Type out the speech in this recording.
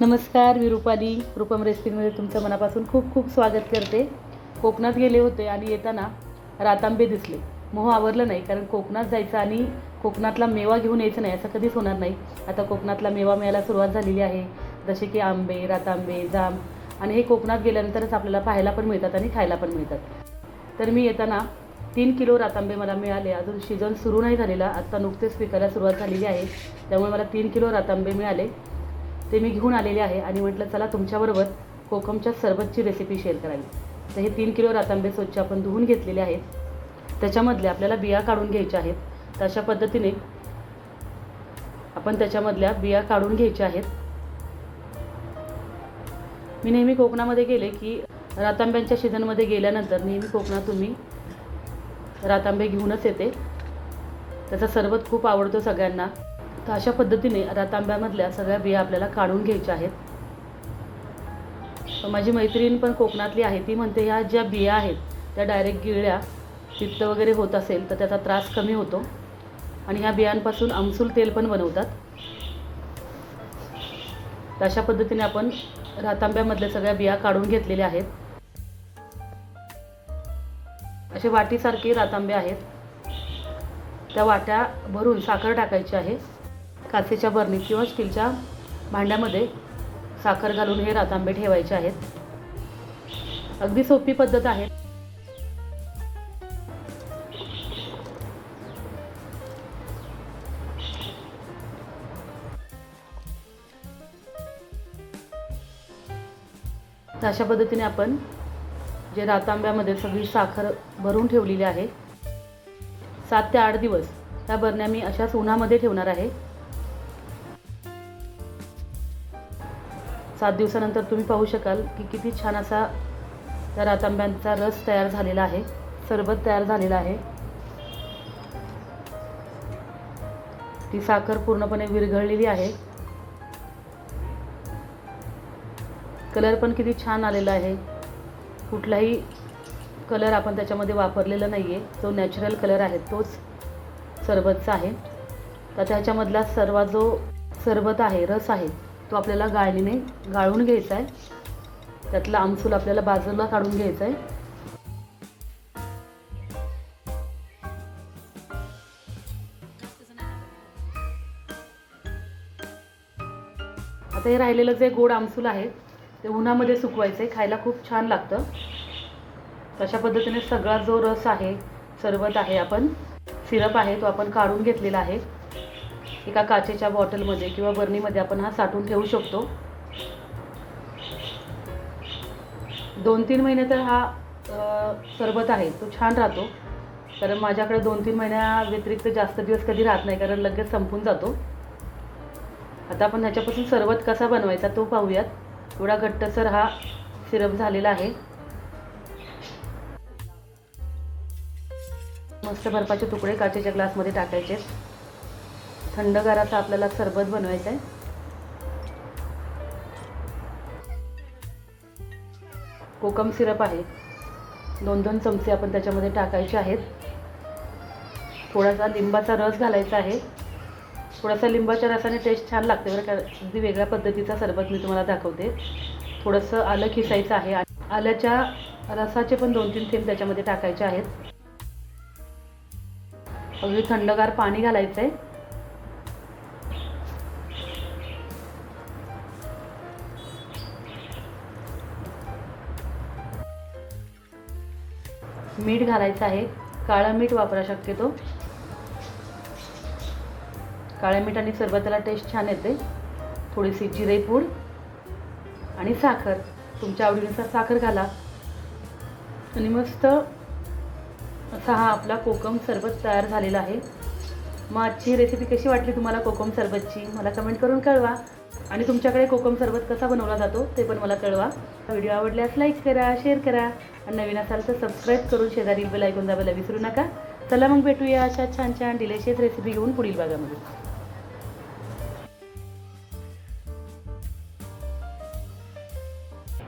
नमस्कार, मी रुपाली. रूपम रेसिपीमध्ये तुमचं मनापासून खूप खूप स्वागत करते. कोकणात गेले होते आणि येताना रातांबे दिसले. मोह आवरलं नाही, कारण कोकणात जायचं आणि कोकणातला मेवा घेऊन यायचं नाही असं कधीच होणार नाही. आता कोकणातला मेवा मिळायला सुरुवात झालेली आहे, जसे की आंबे, रातांबे, जाम. आणि हे कोकणात गेल्यानंतरच आपल्याला पाहायला पण मिळतात आणि खायला पण मिळतात. तर मी येताना 3 किलो रातांबे मला मिळाले. अजून सीझन सुरू नाही झालेला, आत्ता नुकतेच पिकायला सुरुवात झालेली आहे. त्यामुळे मला 3 किलो रातांबे मिळाले. ते मी घेऊन आलेले आहे आणि म्हटलं चला तुमच्याबरोबर कोकमच्या सरबतची रेसिपी शेअर करावी. तर हे 3 किलो रातांबे स्वच्छ आपण धुवून घेतलेले आहेत. त्याच्यामधल्या आपल्याला बिया काढून घ्यायच्या आहेत. तर अशा पद्धतीने आपण त्याच्यामधल्या बिया काढून घ्यायच्या आहेत. मी नेहमी कोकणामध्ये गेले की रातांब्यांच्या सीझनमध्ये गेल्यानंतर नेहमी कोकणातून मी रातांबे घेऊनच येते. त्याचा सरबत खूप आवडतो सगळ्यांना. तर अशा पद्धतीने रातांब्यामधल्या सगळ्या बिया आपल्याला काढून घ्यायच्या आहेत. माझी मैत्रीण पण कोकणातली आहे, ती म्हणते ह्या ज्या बिया आहेत त्या डायरेक्ट गिळल्या पित्त वगैरे होत असेल तर त्याचा त्रास कमी होतो. आणि ह्या बियांपासून आमसूल तेल पण बनवतात. तर अशा पद्धतीने आपण रातांब्यामधल्या सगळ्या बिया काढून घेतलेल्या आहेत. असे वाटीसारखे रातांबे आहेत. त्या वाट्या भरून साखर टाकायची आहे. काचेच्या बरणीत किंवा स्टीलच्या भांड्यामध्ये साखर घालून हे रातांबे ठेवायचे आहेत. अगदी सोपी पद्धत आहे. तर अशा पद्धतीने आपण जे रातांब्यामध्ये सगळी साखर भरून ठेवलेली आहे, 7 ते 8 दिवस त्या बरण्या मी अशाच उन्हामध्ये ठेवणार आहे. 7 दिवसानंतर तुम्ही पाहू शकाल की किती छान असा त्या रातांब्यांचा रस तयार झालेला आहे, सरबत तयार झालेला आहे. ती साखर पूर्णपणे विरघळलेली आहे. कलर पण किती छान आलेला आहे. कुठलाही कलर आपण त्याच्यामध्ये वापरलेला नाही आहे. जो नॅचरल कलर आहे तोच सरबतचा आहे. तर त्याच्यामधला सर्व जो सरबत आहे, रस आहे, तो आपल्याला गाळणीने गाळून घ्यायचा आहे. त्यातला आमसूल आपल्याला बाजूला काढून घ्यायचा आहे. आता हे राहिलेलं जे गोड आमसूल आहे ते उन्हामध्ये सुकवायचं आहे. खायला खूप छान लागतं. तशा पद्धतीने सगळा जो रस आहे, सरबत आहे, आपण सिरप आहे तो आपण काढून घेतलेला आहे. एका काचेच्या बॉटलमध्ये किंवा बरणीमध्ये आपण हा साठवून ठेवू शकतो. 2-3 महिने तर हा सरबत आहे तो छान राहतो. कारण माझ्याकडे 2-3 महिन्या व्यतिरिक्त जास्त दिवस कधी राहत नाही, कारण लगेच संपून जातो. आता आपण ह्याच्यापासून सरबत कसा बनवायचा तो पाहूयात. थोडा घट्टसर हा सिरप झालेला आहे. मस्त बर्फाचे तुकडे काचेच्या ग्लासमध्ये टाकायचे. थंडगार असा आपल्याला सरबत बनवायचा आहे. कोकम सिरप आहे, 2-2 चमचे आपण त्याच्यामध्ये टाकायचे आहेत. थोडासा लिंबाचा रस घालायचा आहे. थोडासा लिंबाच्या रसाने टेस्ट छान लागते बरं का. अगदी वेगळ्या पद्धतीचा सरबत मी तुम्हाला दाखवते. थोडंसं आलं खिसायचं आहे. आल्याच्या रसाचे पण 2-3 थेंब त्याच्यामध्ये टाकायचे आहेत. अगदी थंडगार पाणी घालायचं आहे. मीठ घालायचं आहे. काळं मीठ वापरा शक्यतो. काळ्या मीठाने सरबताला टेस्ट छान येते. थोडीशी जिरेपूड आणि साखर, तुमच्या आवडीनुसार साखर घाला. आणि मस्त असा हा आपला कोकम सरबत तयार झालेला आहे. मग आजची रेसिपी कशी वाटली तुम्हाला कोकम सरबतची, मला कमेंट करून कळवा. आणि तुमच्याकडे कोकम सरबत कसा बनवला जातो ते पण मला कळवा. व्हिडिओ आवडल्यास लाईक करा, शेअर करा आणि नवीन असाल तर सबस्क्राईब करून शेजारील बेल आयकॉन दाबायला विसरू नका. चला मग भेटूया अशा छान छान डिलिशियस रेसिपी घेऊन पुढील भागामध्ये.